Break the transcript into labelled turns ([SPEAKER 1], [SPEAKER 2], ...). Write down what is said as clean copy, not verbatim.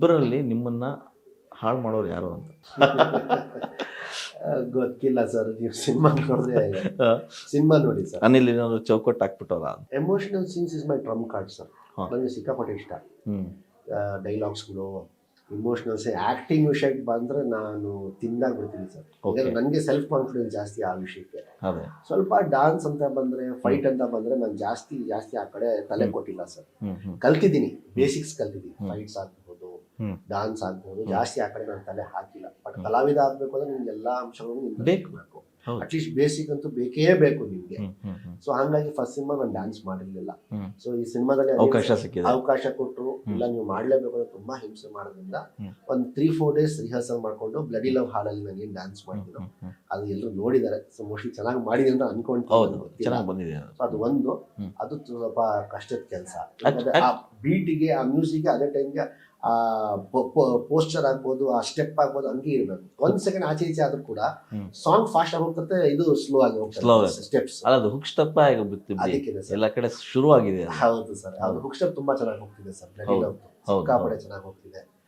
[SPEAKER 1] ಇಬ್ಬರಲ್ಲಿ ನಿಮ್ಮನ್ನ ಹಾಳು ಮಾಡೋರು ಯಾರು ಅಂತ?
[SPEAKER 2] ಗೊತ್ತಿಲ್ಲ ಸರ್, ನೀವು ಸಿನಿಮಾ ನೋಡಿದ್ರೆ ಸಿನಿಮಾ ನೋಡಿ ಸರ್.
[SPEAKER 1] ಅನಿಲ್ ಏನಾದ್ರು ಚೌಕಟ್ಟು ಹಾಕ್ಬಿಟ್ಟವ್ರ?
[SPEAKER 2] Emotional scenes is my trump card sir.
[SPEAKER 1] ಹಾ.
[SPEAKER 2] ನನಗೆ ಸಿಕ್ಕಾಪಟ್ಟೆ ಇಷ್ಟ.
[SPEAKER 1] ಹ್ಮ್
[SPEAKER 2] ಡೈಲಾಗ್ಸ್ಗಳು, ಇಮೋಷನಲ್ಸ್, ಆ್ಯಕ್ಟಿಂಗ್ ವಿಷಯಕ್ಕೆ ಬಂದರೆ ನಾನು ತಿಂದಾಗ್ಬಿಡ್ತೀನಿ ಸರ್.
[SPEAKER 1] Okay.
[SPEAKER 2] ನನಗೆ ಸೆಲ್ಫ್ ಕಾನ್ಫಿಡೆನ್ಸ್ ಜಾಸ್ತಿ ಆ ವಿಷಯಕ್ಕೆ.
[SPEAKER 1] ಅದೇ.
[SPEAKER 2] ಸ್ವಲ್ಪ ಡಾನ್ಸ್ ಅಂತ ಬಂದರೆ, ಫೈಟ್ ಅಂತ ಬಂದರೆ ನಾನು ಜಾಸ್ತಿ ಆ ಕಡೆ ತಲೆ ಕೊಟ್ಟಿಲ್ಲ ಸರ್.
[SPEAKER 1] ಹ್ಮ್
[SPEAKER 2] ಕಲ್ತಿದ್ದೀನಿ, ಬೇಸಿಕ್ಸ್ ಕಲ್ತಿದ್ದೀನಿ.
[SPEAKER 1] ಹ್ಮ್.
[SPEAKER 2] ಫೈಟ್ಸ್ ಆಗ್ಬೋದು,
[SPEAKER 1] ಹ್ಮ್
[SPEAKER 2] ಡಾನ್ಸ್ ಆಗ್ಬೋದು, ಜಾಸ್ತಿ ಆ ಕಡೆ ನಾನು ತಲೆ ಹಾಕಿಲ್ಲ. ಬಟ್ ಕಲಾವಿದ ಆಗಬೇಕು ಅಂದ್ರೆ ನಿಮ್ಗೆ ಎಲ್ಲ ಅಂಶಗಳು
[SPEAKER 1] ಬೇಕು. ಹೌದು.
[SPEAKER 2] ಅಟ್ಲೀಸ್ಟ್ ಬೇಸಿಕ್ ಅಂತೂ ಬೇಕೇ ಬೇಕು ನಿಮಗೆ.
[SPEAKER 1] ಹ್ಮ್
[SPEAKER 2] ಸೊ ಹಾಗಾಗಿ ಫಸ್ಟ್ ಸಿನಿಮಾ ನಾನು ಡ್ಯಾನ್ಸ್ ಮಾಡಿರ್ಲಿಲ್ಲ.
[SPEAKER 1] ಹ್ಮ್
[SPEAKER 2] ಸೊ ಈ ಸಿನಿಮಾದಲ್ಲಿ
[SPEAKER 1] ಅವಕಾಶ ಸಿಕ್ಕಿದೆ.
[SPEAKER 2] ಅವಕಾಶ ಕೊಟ್ಟರು, ಇಲ್ಲ ನೀವು ಮಾಡ್ಲೇಬೇಕು ಅಂತ ತುಂಬಾ ಹಿಂಸೆ ಮಾಡೋದ್ರಿಂದ
[SPEAKER 1] ಹ್ಮ್.
[SPEAKER 2] ಒಂದು 3-4 ಡೇಸ್ ರಿಹರ್ಸಲ್ ಮಾಡ್ಕೊಂಡು ಬ್ಲಡಿ ಲವ್ ಹಾಲಲ್ಲಿ ನಾನು ಏನು ಡ್ಯಾನ್ಸ್ ಮಾಡಿದ್ರು ಅದು ಎಲ್ಲರೂ ನೋಡಿದ್ದಾರೆ. ಸೊ ಮೋಸ್ಟ್ಲಿ ಚೆನ್ನಾಗಿ ಮಾಡಿದೆ ಅಂತ
[SPEAKER 1] ಹೌದು,
[SPEAKER 2] ಅನ್ಕೊಂತೀನಿ.
[SPEAKER 1] ಚೆನ್ನಾಗಿ ಬಂದಿದೆ ಅದು.
[SPEAKER 2] ಸೊ ಅದು ಒಂದು,
[SPEAKER 1] ಹ್ಮ್.
[SPEAKER 2] ಅದು ಸ್ವಲ್ಪ ಕಷ್ಟದ ಕೆಲಸ.
[SPEAKER 1] ಅದ್-
[SPEAKER 2] ಆ ಬೀಟಿಗೆ, ಆ ಮ್ಯೂಸಿಕ್ಗೆ, ಅದೇ ಟೈಮ್ಗೆ ಆ ಪೋಸ್ಟರ್ ಆಗ್ಬೋದು, ಆ ಸ್ಟೆಪ್ ಆಗ್ಬೋದು, ಹಂಗೆ ಇರಬೇಕು. 1 ಸೆಕೆಂಡ್ ಆಚೆ ಈಚೆ ಆದ್ರೂ ಕೂಡ
[SPEAKER 1] ಹ್ಮ್.
[SPEAKER 2] ಸಾಂಗ್ ಫಾಸ್ಟ್ ಆಗಿ ಹೋಗ್ತದೆ, ಇದು ಸ್ಲೋ ಆಗಿ
[SPEAKER 1] Slow
[SPEAKER 2] ಹೋಗ್ತದೆ
[SPEAKER 1] ಆಗಿ.
[SPEAKER 2] ಸ್ಟೆಪ್ಸ್.
[SPEAKER 1] ಅಲ್ಲ, ಅದು ಹುಕ್ ಸ್ಟೆಪ್ ಆಗಿ ಬಿತ್ತು ಬಿಡಿ.
[SPEAKER 2] ಅದಕ್ಕಿದೆ ಸರ್.
[SPEAKER 1] ಎಲ್ಲ ಕಡೆ ಶುರು ಆಗಿದೆ ಅದು.
[SPEAKER 2] ಹೌದು ಸರ್, ಅದು ಹುಕ್ ಸ್ಟೆಪ್ ತುಂಬಾ ಚೆನ್ನಾಗಿ ಹೋಗ್ತಿದೆ ಸರ್. ಬ್ಲಡಿ
[SPEAKER 1] ಹೌದು,
[SPEAKER 2] ಲವ್
[SPEAKER 1] ಹೌದು,
[SPEAKER 2] ಸಿಕ್ಕಾಪಟ್ಟೆ ಚೆನ್ನಾಗಿ ಹೋಗ್ತಿದೆ.